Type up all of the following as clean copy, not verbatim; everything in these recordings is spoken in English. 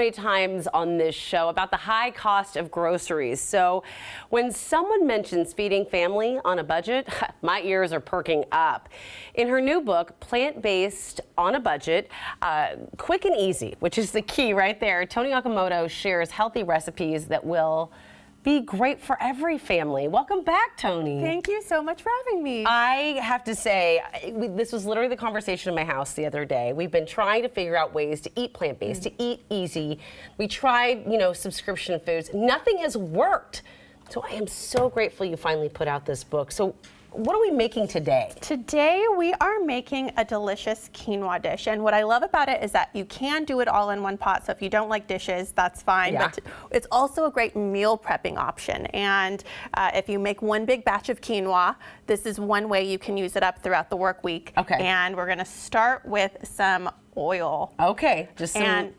Many times on this show about the high cost of groceries. So when someone mentions feeding family on a budget, my ears are perking up. In her new book, Plant-Based on a Budget, Quick and Easy, which is the key right there, Toni Okamoto shares healthy recipes that will be great for every family. Welcome back, Toni. Thank you so much for having me. I have to say, this was literally the conversation in my house the other day. We've been trying to figure out ways to eat plant-based, to eat easy. We tried, subscription foods. Nothing has worked. So I am so grateful you finally put out this book. So what are we making today? Today we are making a delicious quinoa dish, and what I love about it is that you can do it all in one pot, so if you don't like dishes, that's fine, Yeah. but it's also a great meal prepping option. And if you make one big batch of quinoa, this is one way you can use it up throughout the work week. Okay. And we're gonna start with some oil. Okay, just some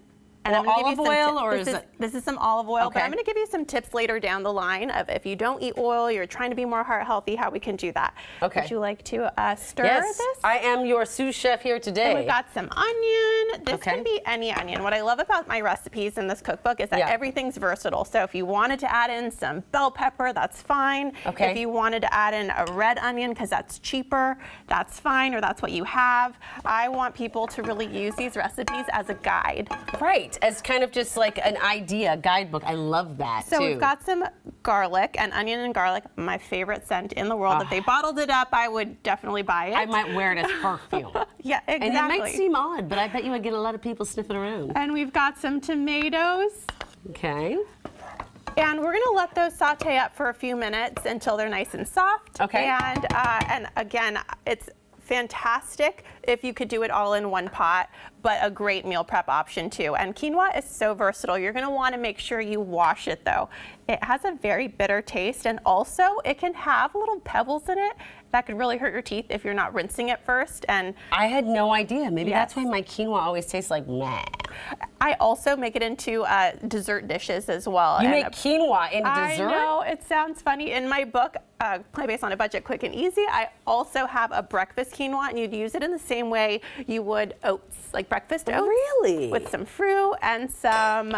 And I'm gonna olive give you oil, some or is it? This is some olive oil, Okay. but I'm going to give you some tips later down the line of if you don't eat oil, you're trying to be more heart healthy, how we can do that. Okay. Would you like to stir Yes, this? I am your sous chef here today. And we've got some onion. This Okay. can be any onion. What I love about my recipes in this cookbook is that Yeah. everything's versatile. So if you wanted to add in some bell pepper, that's fine. Okay. If you wanted to add in a red onion because that's cheaper, that's fine, or that's what you have. I want people to really use these recipes as a guide. Right, as kind of just like an idea, guidebook. I love that So too. we've got some garlic, and onion and garlic, my favorite scent in the world. If they bottled it up, I would definitely buy it. I might wear it as perfume. Yeah, exactly. And it might seem odd, but I bet you would get a lot of people sniffing around. And we've got some tomatoes. Okay. And we're gonna let those saute up for a few minutes until they're nice and soft. Okay. And again, it's fantastic if you could do it all in one pot, but a great meal prep option too. And quinoa is so versatile. You're gonna wanna make sure you wash it though. It has a very bitter taste, and also it can have little pebbles in it that could really hurt your teeth if you're not rinsing it first. And I had no idea. Maybe Yes. that's why my quinoa always tastes like meh. I also make it into dessert dishes as well. You And make quinoa in I dessert? know, it sounds funny. In my book, Plant-Based on a Budget, Quick and Easy, I also have a breakfast quinoa, and you'd use it in the same way you would oats, like breakfast oats. Really? With some fruit and some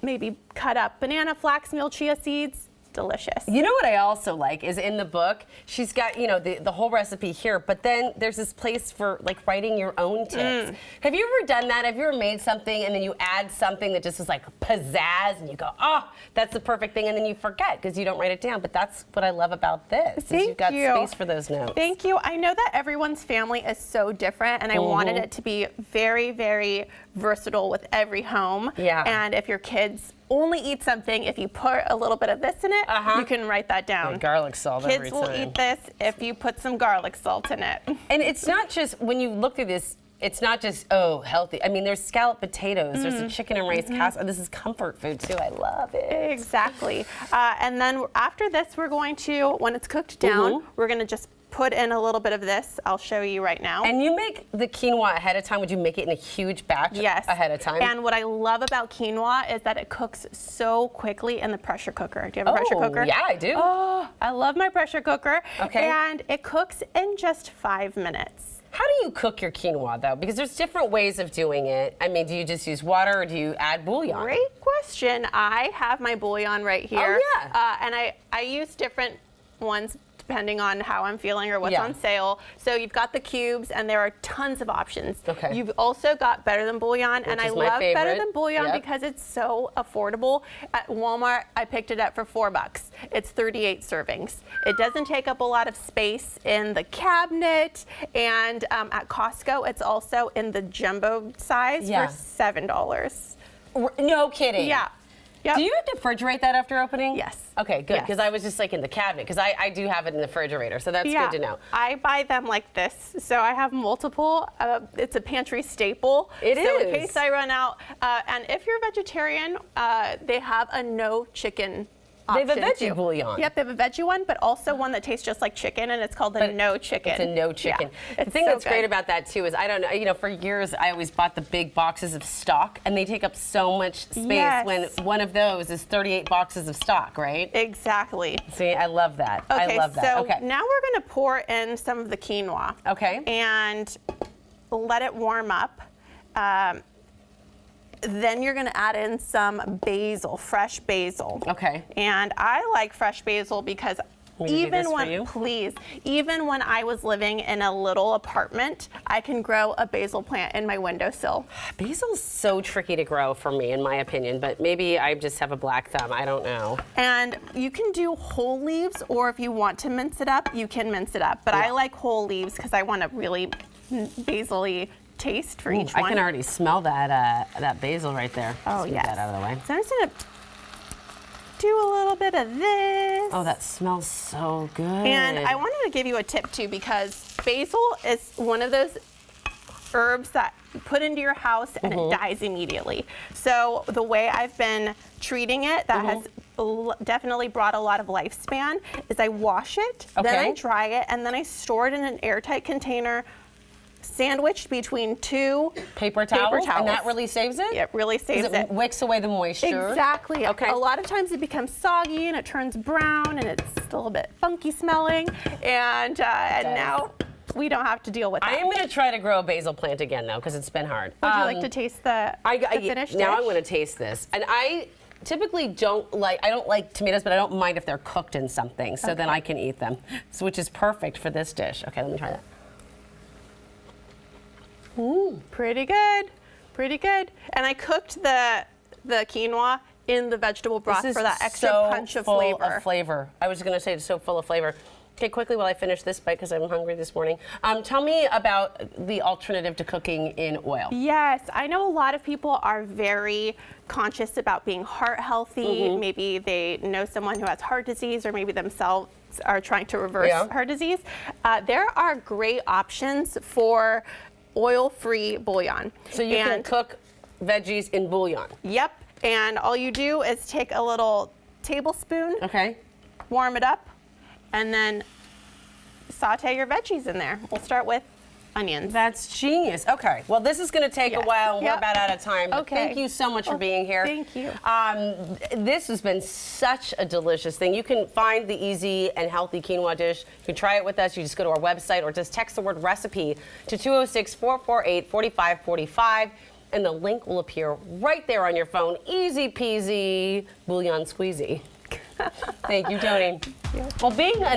maybe cut up banana, flax meal, chia seeds. Delicious. You know what I also like is in the book, she's got, the whole recipe here, but then there's this place for like writing your own tips. Have you ever done that? Have you ever made something and then you add something that just is like pizzazz and you go, oh, that's the perfect thing, and then you forget because you don't write it down. But that's what I love about this. Is you've got space for those notes. Thank you. I know that everyone's family is so different, and I wanted it to be very, very versatile with every home. Yeah. And if your kids only eat something, if you put a little bit of this in it, you can write that down. Garlic salt every Kids will time. eat this if you put some garlic salt in it. And it's not just, when you look through this, it's not just, oh, healthy. I mean, there's scalloped potatoes, there's a chicken and rice casserole. This is comfort food too. I love it. Exactly. And then after this, we're going to, when it's cooked down, we're going to just put in a little bit of this. I'll show you right now. And you make the quinoa ahead of time. Would you make it in a huge batch ahead of time? And what I love about quinoa is that it cooks so quickly in the pressure cooker. Do you have a pressure cooker? Yeah, I do. Oh, I love my pressure cooker. Okay. And it cooks in just 5 minutes. How do you cook your quinoa though? Because there's different ways of doing it. I mean, do you just use water or do you add bouillon? Great question. I have my bouillon right here. Oh, yeah. And I use different ones depending on how I'm feeling or what's Yeah. on sale. So you've got the cubes, and there are tons of options. Okay. You've also got Better Than Bouillon, and I is my love Better favorite. Than Bouillon Yep. because it's so affordable. At Walmart, I picked it up for $4. It's 38 servings. It doesn't take up a lot of space in the cabinet, and at Costco, it's also in the jumbo size Yeah. for $7. No kidding. Yeah. Yep. Do you have to refrigerate that after opening? Yes. Okay, good. Yes. Because I was just like in the cabinet, because I do have it in the refrigerator, so that's good to know. I buy them like this, so I have multiple. It's a pantry staple. It so is. in case I run out, and if you're a vegetarian, they have a no chicken They have a option, veggie too. bouillon. Yep, they have a veggie one, but also one that tastes just like chicken, and it's called the no chicken. It's a no chicken. Yeah, The thing it's so that's great good. about that too is, I don't know, for years I always bought the big boxes of stock, and they take up so much space Yes. when one of those is 38 boxes of stock, right? Exactly. See, I love that. Okay, I love that. so Okay. now we're going to pour in some of the quinoa. Okay. And let it warm up. then you're gonna add in some basil, fresh basil. Okay. And I like fresh basil because even when I was living in a little apartment, I can grow a basil plant in my windowsill. Basil's so tricky to grow for me, in my opinion, but maybe I just have a black thumb. I don't know. And you can do whole leaves, or if you want to mince it up, you can mince it up. But I like whole leaves because I want a really basil-y taste for each one. I can already smell that basil right there. Oh, Let's yes. Get that out of the way. So I'm just gonna do a little bit of this. Oh, that smells so good. And I wanted to give you a tip too, because basil is one of those herbs that you put into your house and it dies immediately. So the way I've been treating it, that has definitely brought a lot of lifespan, is I wash it, then I dry it, and then I store it in an airtight container, sandwiched between two paper towels. And that really saves it? It really saves it. It wicks away the moisture. Exactly. Okay. A lot of times it becomes soggy and it turns brown and it's a little bit funky smelling. And now we don't have to deal with that. I am going to try to grow a basil plant again, though, because it's been hard. Would you like to taste the finished Now dish? I'm going to taste this. And I typically don't like tomatoes, but I don't mind if they're cooked in something, so then I can eat them, so, which is perfect for this dish. Okay, let me try that. Pretty good, pretty good. And I cooked the quinoa in the vegetable broth for that extra punch of flavor. I was going to say it's so full of flavor. Okay, quickly while I finish this bite because I'm hungry this morning. Tell me about the alternative to cooking in oil. Yes, I know a lot of people are very conscious about being heart healthy. Maybe they know someone who has heart disease, or maybe themselves are trying to reverse heart disease. There are great options for oil-free bouillon. So you can cook veggies in bouillon. Yep, and all you do is take a little tablespoon, warm it up, and then saute your veggies in there. We'll start with onions. That's genius. Okay, well this is going to take a while, and we're about out of time. But thank you so much for being here. Thank you. This has been such a delicious thing. You can find the easy and healthy quinoa dish. You can try it with us. You just go to our website or just text the word recipe to 206-448-4545, and the link will appear right there on your phone. Easy peasy, bouillon squeezy. Thank you, Toni. Well, being a